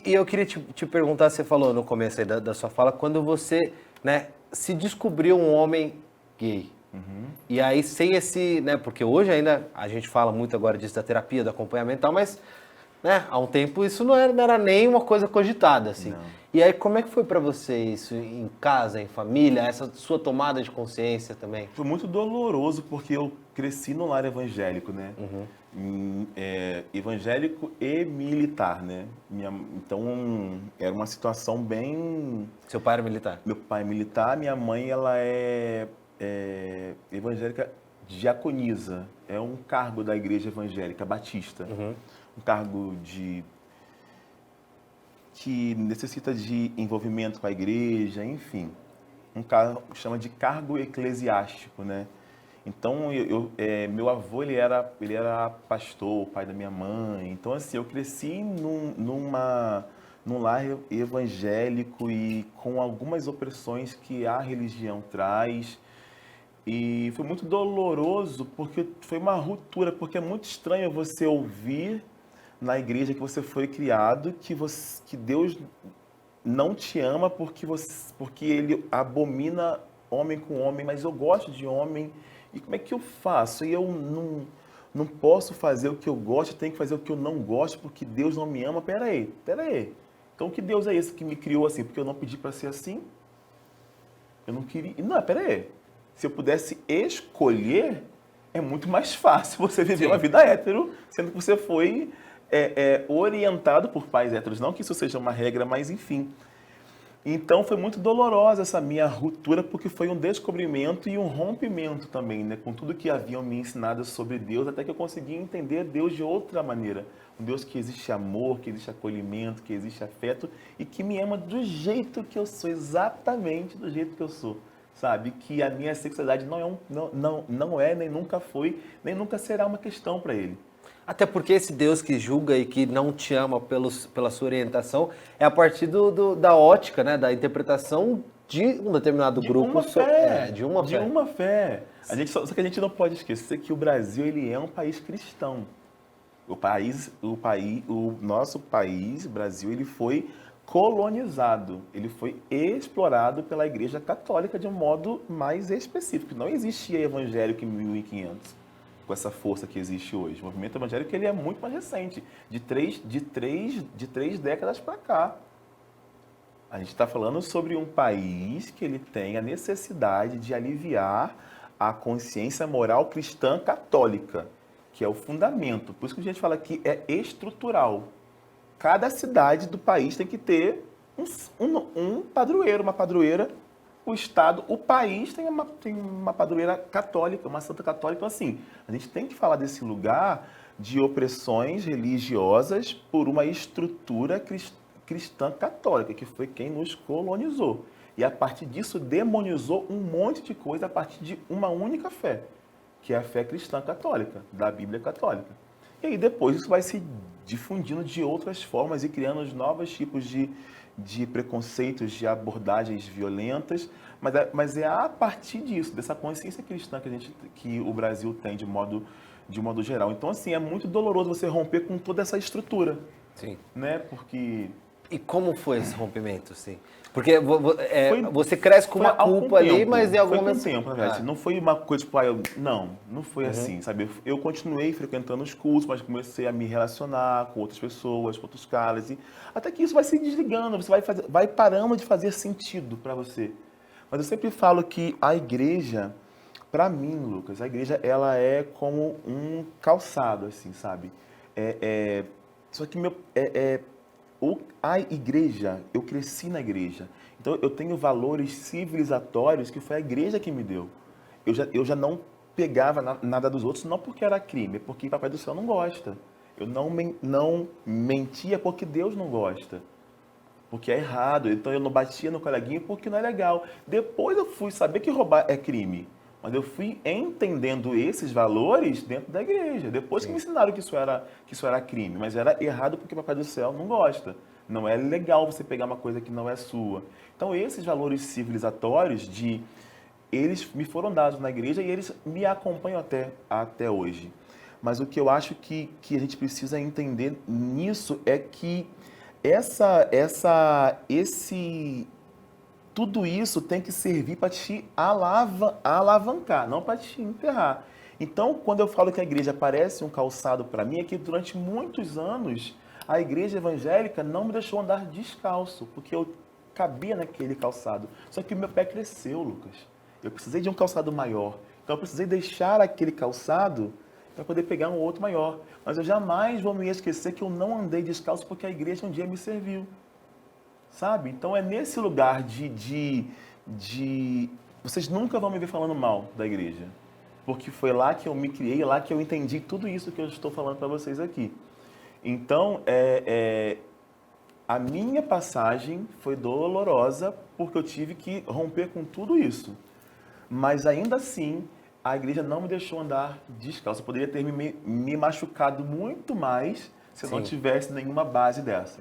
E eu queria te perguntar, você falou no começo aí da sua fala, quando você, né, se descobriu um homem gay. E aí sem esse, né, porque hoje ainda a gente fala muito agora disso da terapia, do acompanhamento e tal, mas, né, há um tempo isso não era nem uma coisa cogitada, assim. Não. E aí como é que foi pra você isso em casa, em família, essa sua tomada de consciência também? Foi muito doloroso porque eu cresci num lar evangélico, né? Evangélico e militar, né? Então, era uma situação bem... Seu pai era militar? Meu pai é militar, minha mãe, ela é evangélica diaconisa. É um cargo da igreja evangélica batista. Um cargo que necessita de envolvimento com a igreja, enfim. Um cargo que chama de cargo eclesiástico, né? Então, meu avô, ele era pastor, o pai da minha mãe. Então, assim, eu cresci num lar evangélico e com algumas opressões que a religião traz. E foi muito doloroso, porque foi uma ruptura, porque é muito estranho você ouvir na igreja que você foi criado que Deus não te ama porque ele abomina homem com homem, mas eu gosto de homem. E como é que eu faço? E eu não posso fazer o que eu gosto, tenho que fazer o que eu não gosto porque Deus não me ama. Pera aí. Então que Deus é esse que me criou assim? Porque eu não pedi para ser assim? Eu não queria. Não, pera aí. Se eu pudesse escolher, é muito mais fácil você viver uma vida hétero, sendo que você foi orientado por pais héteros. Não que isso seja uma regra, mas enfim. Então foi muito dolorosa essa minha ruptura, porque foi um descobrimento e um rompimento também, né? Com tudo que haviam me ensinado sobre Deus, até que eu consegui entender Deus de outra maneira. Um Deus que existe amor, que existe acolhimento, que existe afeto e que me ama do jeito que eu sou, exatamente do jeito que eu sou. Sabe? Que a minha sexualidade não é, nem nunca foi, nem nunca será uma questão para ele. Até porque esse Deus que julga e que não te ama pela sua orientação é a partir da ótica, né? Da interpretação de um determinado grupo. Uma fé, de uma de fé. uma fé. Só que a gente não pode esquecer que o Brasil ele é um país cristão. O nosso país, Brasil, ele foi colonizado, ele foi explorado pela Igreja Católica de um modo mais específico. Não existia evangélico em 1500 com essa força que existe hoje. O movimento evangélico ele é muito mais recente, de três décadas para cá. A gente está falando sobre um país que ele tem a necessidade de aliviar a consciência moral cristã católica, que é o fundamento. Por isso que a gente fala que é estrutural. Cada cidade do país tem que ter um padroeiro, uma padroeira. O Estado, o país tem uma padroeira católica, uma santa católica. Então, assim, a gente tem que falar desse lugar de opressões religiosas por uma estrutura cristã católica, que foi quem nos colonizou. E a partir disso demonizou um monte de coisa a partir de uma única fé, que é a fé cristã católica, da Bíblia católica. E aí depois isso vai se difundindo de outras formas e criando novos tipos de preconceitos, de abordagens violentas, mas é a partir disso, dessa consciência cristã que o Brasil tem de modo geral. Então, assim, é muito doloroso você romper com toda essa estrutura. Sim. Né? Porque... E como foi esse rompimento, sim? Porque você Foi cresce com uma culpa ali, mas em algum momento... momento... Foi com tempo, na verdade. Não foi uma coisa tipo, não foi assim, sabe? Eu continuei frequentando os cursos, mas comecei a me relacionar com outras pessoas, com outros caras, e até que isso vai se desligando, você vai parando de fazer sentido para você. Mas eu sempre falo que a igreja, para mim, Lucas, a igreja ela é como um calçado, assim, sabe? Só que a igreja, eu cresci na igreja. Então eu tenho valores civilizatórios que foi a igreja que me deu. Eu já não pegava nada dos outros, não porque era crime, é porque Papai do Céu não gosta. Eu não mentia porque Deus não gosta. Porque é errado. Então eu não batia no coleguinha porque não é legal. Depois eu fui saber que roubar é crime. Mas eu fui entendendo esses valores dentro da igreja. Depois que me ensinaram que isso era crime. Mas era errado porque o Papai do Céu não gosta. Não é legal você pegar uma coisa que não é sua. Então esses valores civilizatórios, eles me foram dados na igreja e eles me acompanham até hoje. Mas o que eu acho que a gente precisa entender nisso é que tudo isso tem que servir para te alavancar, não para te enterrar. Então, quando eu falo que a igreja parece um calçado para mim, é que durante muitos anos a igreja evangélica não me deixou andar descalço, porque eu cabia naquele calçado. Só que o meu pé cresceu, Lucas. Eu precisei de um calçado maior. Então, eu precisei deixar aquele calçado para poder pegar um outro maior. Mas eu jamais vou me esquecer que eu não andei descalço porque a igreja um dia me serviu. Sabe? Então, é nesse lugar Vocês nunca vão me ver falando mal da igreja. Porque foi lá que eu me criei, lá que eu entendi tudo isso que eu estou falando para vocês aqui. Então, a minha passagem foi dolorosa porque eu tive que romper com tudo isso. Mas ainda assim, a igreja não me deixou andar descalço. Eu poderia ter me machucado muito mais se eu não Sim. tivesse nenhuma base dessa.